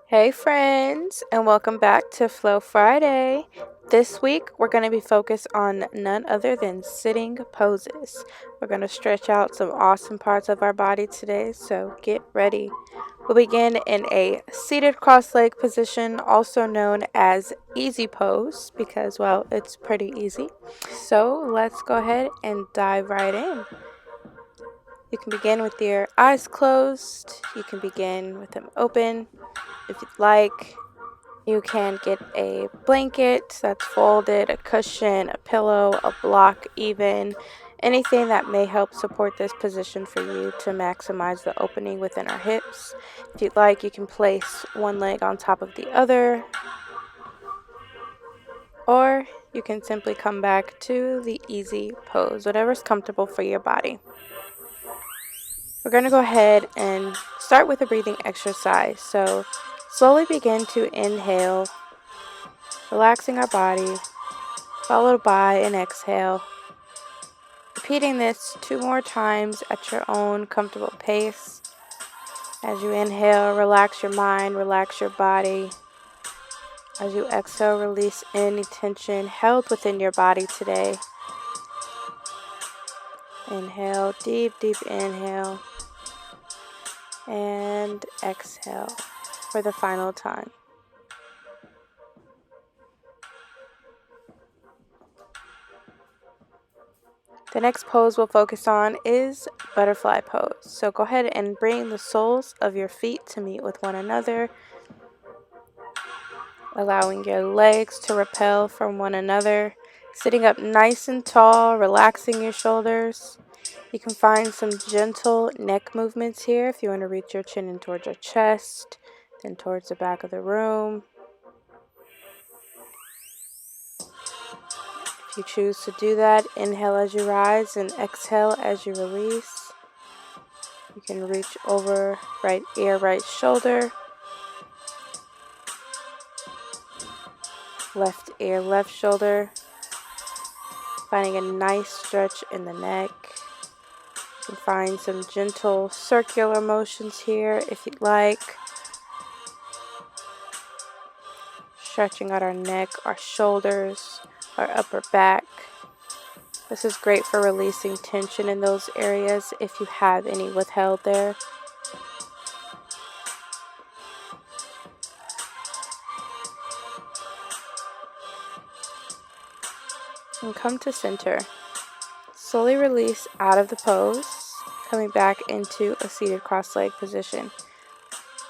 Hey friends, and welcome back to Flow Friday. This week we're going to be focused on none other than sitting poses. We're going to stretch out some awesome parts of our body today, so get ready. We'll begin in a seated cross-leg position, also known as easy pose, because, well, it's pretty easy. So let's go ahead and dive right in. You can begin with your eyes closed. You can begin with them open if you'd like. You can get a blanket that's folded, a cushion, a pillow, a block even, anything that may help support this position for you to maximize the opening within our hips. If you'd like, you can place one leg on top of the other, or you can simply come back to the easy pose, whatever's comfortable for your body. We're going to go ahead and start with a breathing exercise. So slowly begin to inhale, relaxing our body, followed by an exhale. Repeating this 2 more times at your own comfortable pace. As you inhale, relax your mind, relax your body. As you exhale, release any tension held within your body today. Inhale, deep inhale. And exhale for the final time. The next pose we'll focus on is butterfly pose. So go ahead and bring the soles of your feet to meet with one another, allowing your legs to repel from one another, sitting up nice and tall, relaxing your shoulders. You can find some gentle neck movements here if you want to reach your chin in towards your chest, then towards the back of the room. If you choose to do that, inhale as you rise and exhale as you release. You can reach over right ear, right shoulder, left ear, left shoulder, finding a nice stretch in the neck. You can find some gentle circular motions here if you'd like. Stretching out our neck, our shoulders, our upper back. This is great for releasing tension in those areas if you have any withheld there. And come to center. Slowly release out of the pose, coming back into a seated cross-leg position.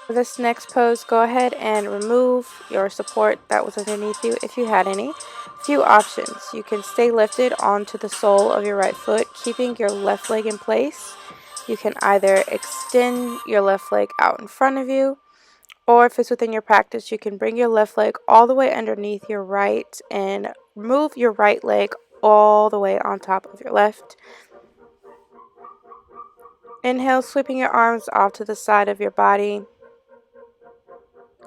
For this next pose, go ahead and remove your support that was underneath you if you had any. Few options. You can stay lifted onto the sole of your right foot, keeping your left leg in place. You can either extend your left leg out in front of you, or if it's within your practice, you can bring your left leg all the way underneath your right and move your right leg all the way on top of your left. Inhale, sweeping your arms off to the side of your body.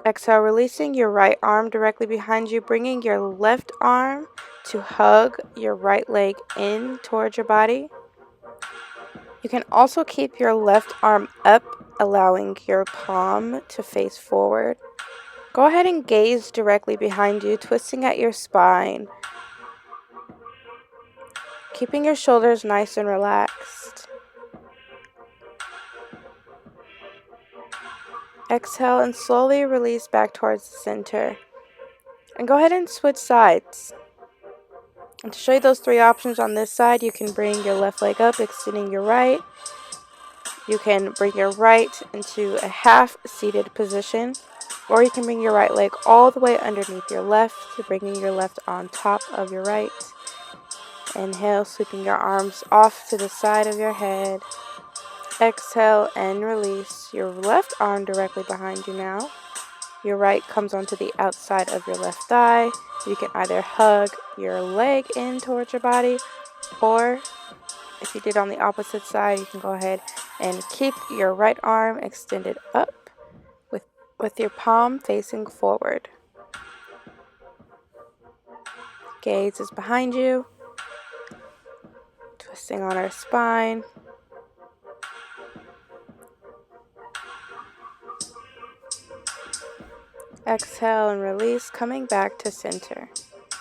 Exhale, releasing your right arm directly behind you, bringing your left arm to hug your right leg in towards your body. You can also keep your left arm up, allowing your palm to face forward. Go ahead and gaze directly behind you, twisting at your spine, keeping your shoulders nice and relaxed. Exhale and slowly release back towards the center. And go ahead and switch sides. And to show you those 3 options on this side, you can bring your left leg up, extending your right. You can bring your right into a half seated position, or you can bring your right leg all the way underneath your left, bringing your left on top of your right. Inhale, sweeping your arms off to the side of your head. Exhale and release your left arm directly behind you now. Your right comes onto the outside of your left thigh. You can either hug your leg in towards your body, or if you did on the opposite side, you can go ahead and keep your right arm extended up with your palm facing forward. Gaze is behind you, twisting on our spine. Exhale and release, coming back to center.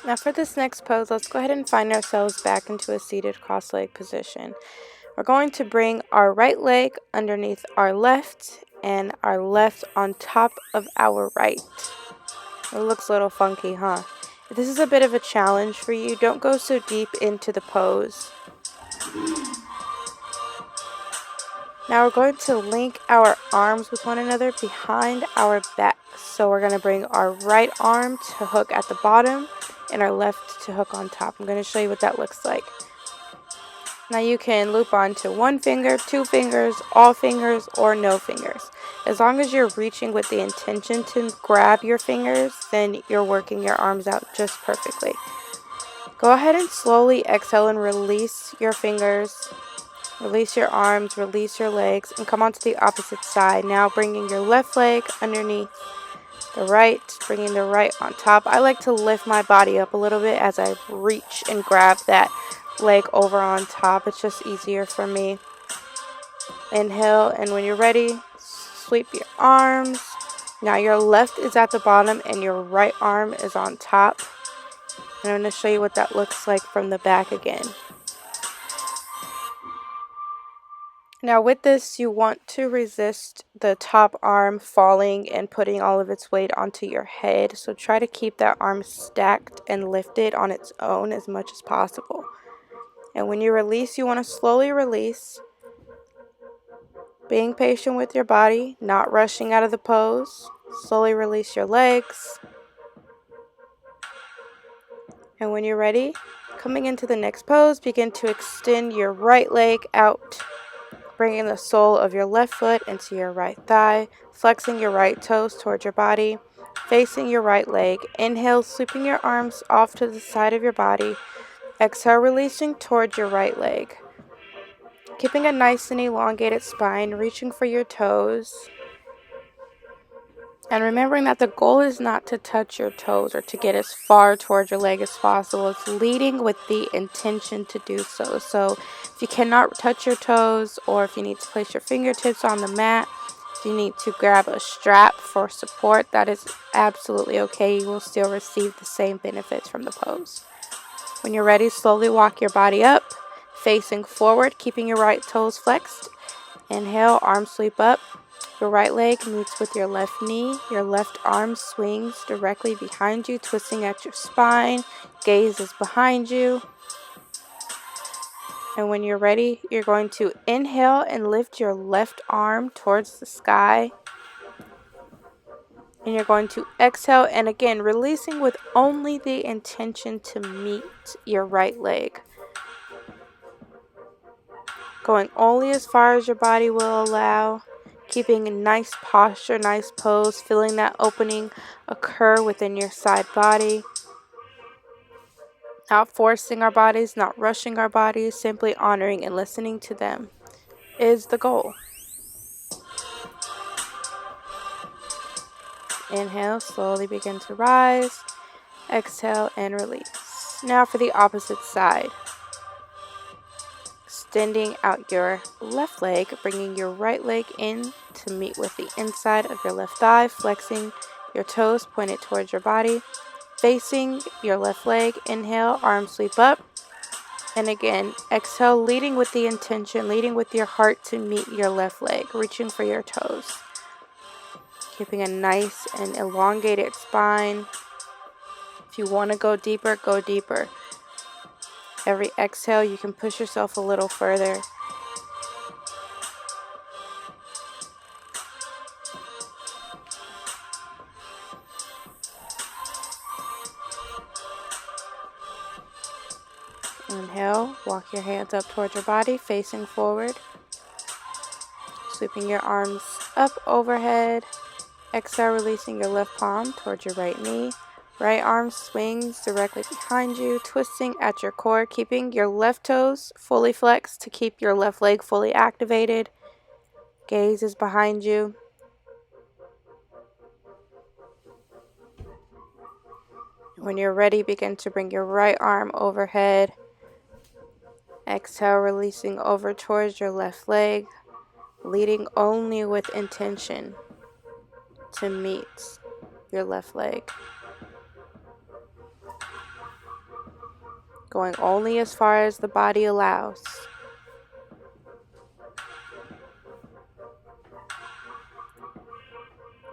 Now for this next pose, let's go ahead and find ourselves back into a seated cross-leg position. We're going to bring our right leg underneath our left and our left on top of our right. It looks a little funky, huh? If this is a bit of a challenge for you, don't go so deep into the pose. Now we're going to link our arms with one another behind our back. So we're going to bring our right arm to hook at the bottom and our left to hook on top. I'm going to show you what that looks like. Now you can loop onto one finger, two fingers, all fingers, or no fingers. As long as you're reaching with the intention to grab your fingers, then you're working your arms out just perfectly. Go ahead and slowly exhale and release your fingers. Release your arms, release your legs, and come onto the opposite side. Now bringing your left leg underneath the right, bringing the right on top. I like to lift my body up a little bit as I reach and grab that leg over on top. It's just easier for me. Inhale, and when you're ready, sweep your arms. Now your left is at the bottom and your right arm is on top. And I'm going to show you what that looks like from the back again. Now with this, you want to resist the top arm falling and putting all of its weight onto your head. So try to keep that arm stacked and lifted on its own as much as possible. And when you release, you want to slowly release. Being patient with your body, not rushing out of the pose. Slowly release your legs. And when you're ready, coming into the next pose, begin to extend your right leg out. Bringing the sole of your left foot into your right thigh, flexing your right toes towards your body, facing your right leg. Inhale, sweeping your arms off to the side of your body. Exhale, releasing towards your right leg. Keeping a nice and elongated spine, reaching for your toes. And remembering that the goal is not to touch your toes or to get as far towards your leg as possible. It's leading with the intention to do so. So if you cannot touch your toes, or if you need to place your fingertips on the mat, if you need to grab a strap for support, that is absolutely okay. You will still receive the same benefits from the pose. When you're ready, slowly walk your body up, facing forward, keeping your right toes flexed. Inhale, arm sweep up. Your right leg meets with your left knee. Your left arm swings directly behind you, twisting at your spine. Gaze is behind you. And when you're ready, you're going to inhale and lift your left arm towards the sky. And you're going to exhale and again, releasing with only the intention to meet your right leg. Going only as far as your body will allow. Keeping a nice posture, nice pose, feeling that opening occur within your side body. Not forcing our bodies, not rushing our bodies, simply honoring and listening to them is the goal. Inhale, slowly begin to rise. Exhale and release. Now for the opposite side. Extending out your left leg, bringing your right leg in to meet with the inside of your left thigh, flexing your toes pointed towards your body, facing your left leg. Inhale, arm sweep up, and again, exhale, leading with the intention, leading with your heart to meet your left leg, reaching for your toes, keeping a nice and elongated spine. If you want to go deeper, go deeper. Every exhale, you can push yourself a little further. Inhale, walk your hands up towards your body, facing forward. Sweeping your arms up overhead. Exhale, releasing your left palm towards your right knee. Right arm swings directly behind you, twisting at your core, keeping your left toes fully flexed to keep your left leg fully activated. Gaze is behind you. When you're ready, begin to bring your right arm overhead. Exhale, releasing over towards your left leg, leading only with intention to meet your left leg. Going only as far as the body allows.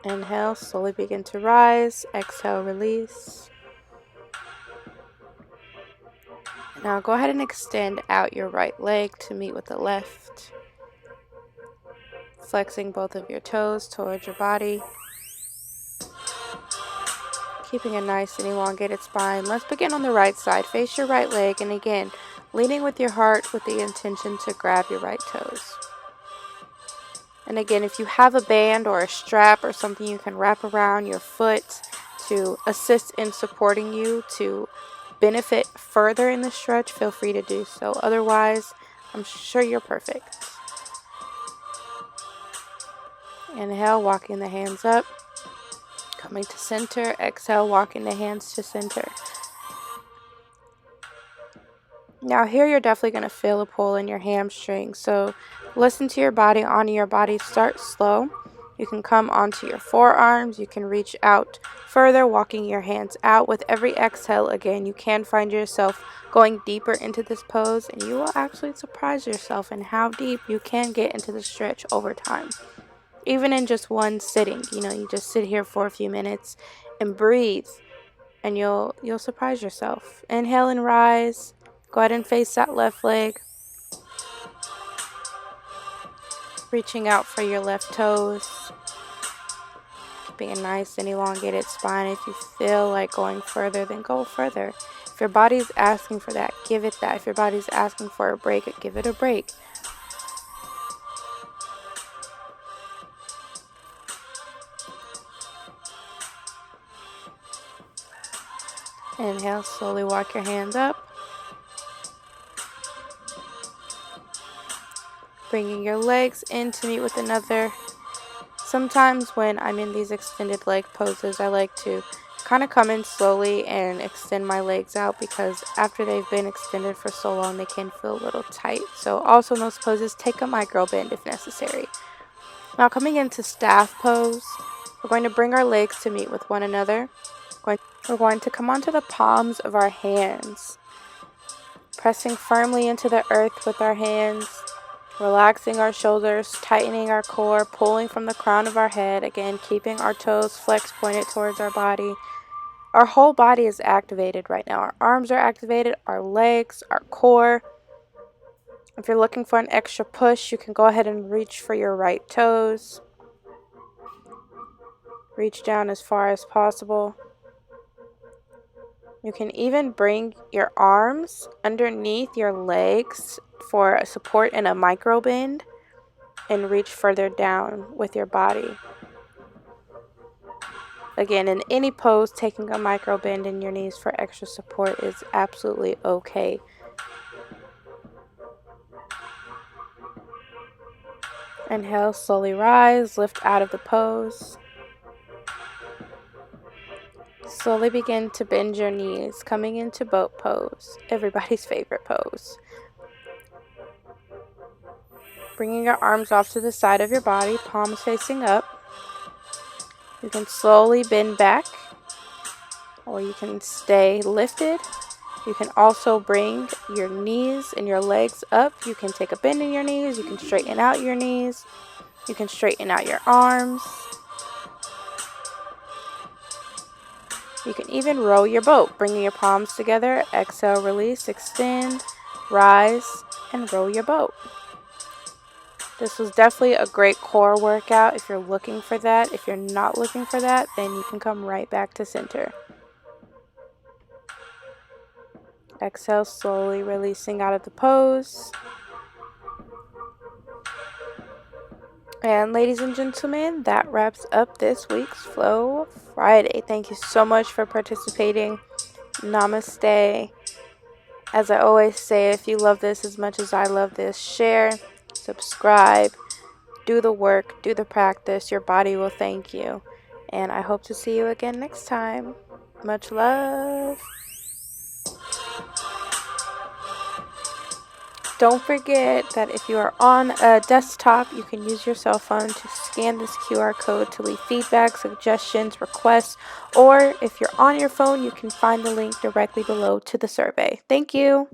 Inhale, slowly begin to rise. Exhale, release. Now go ahead and extend out your right leg to meet with the left. Flexing both of your toes towards your body. Keeping a nice and elongated spine. Let's begin on the right side. Face your right leg, and again, leaning with your heart with the intention to grab your right toes. And again, if you have a band or a strap or something you can wrap around your foot to assist in supporting you to benefit further in the stretch, feel free to do so. Otherwise, I'm sure you're perfect. Inhale, walking the hands up. Coming to center. Exhale, walking the hands to center. Now here you're definitely going to feel a pull in your hamstring. So listen to your body, honor your body. Start slow. You can come onto your forearms. You can reach out further, walking your hands out. With every exhale, again, you can find yourself going deeper into this pose, and you will actually surprise yourself in how deep you can get into the stretch over time. Even in just one sitting, you just sit here for a few minutes and breathe, and you'll surprise yourself. Inhale and rise. Go ahead and face that left leg. Reaching out for your left toes. Keeping a nice and elongated spine. If you feel like going further, then go further. If your body's asking for that, give it that. If your body's asking for a break, give it a break. Inhale, slowly walk your hands up. Bringing your legs in to meet with another. Sometimes when I'm in these extended leg poses, I like to kind of come in slowly and extend my legs out, because after they've been extended for so long, they can feel a little tight. So also in those poses, take a micro bend if necessary. Now coming into staff pose, we're going to bring our legs to meet with one another. We're going to come onto the palms of our hands, pressing firmly into the earth with our hands. Relaxing our shoulders, tightening our core, pulling from the crown of our head. Again, keeping our toes flexed, pointed towards our body. Our whole body is activated right now. Our arms are activated, our legs, our core. If you're looking for an extra push, you can go ahead and reach for your right toes. Reach down as far as possible. You can even bring your arms underneath your legs for a support and a micro bend, and reach further down with your body. Again, in any pose, taking a micro bend in your knees for extra support is absolutely okay. Inhale, slowly rise, lift out of the pose. Slowly begin to bend your knees, coming into boat pose, everybody's favorite pose. Bringing your arms off to the side of your body, palms facing up. You can slowly bend back, or you can stay lifted. You can also bring your knees and your legs up. You can take a bend in your knees. You can straighten out your knees. You can straighten out your arms. You can even row your boat, bringing your palms together. Exhale, release, extend, rise, and row your boat. This was definitely a great core workout if you're looking for that. If you're not looking for that, then you can come right back to center. Exhale, slowly releasing out of the pose. And ladies and gentlemen, that wraps up this week's Flow Friday. Thank you so much for participating. Namaste. As I always say, if you love this as much as I love this, share, subscribe, do the work, do the practice. Your body will thank you. And I hope to see you again next time. Much love. Don't forget that if you are on a desktop, you can use your cell phone to scan this QR code to leave feedback, suggestions, requests, or if you're on your phone, you can find the link directly below to the survey. Thank you.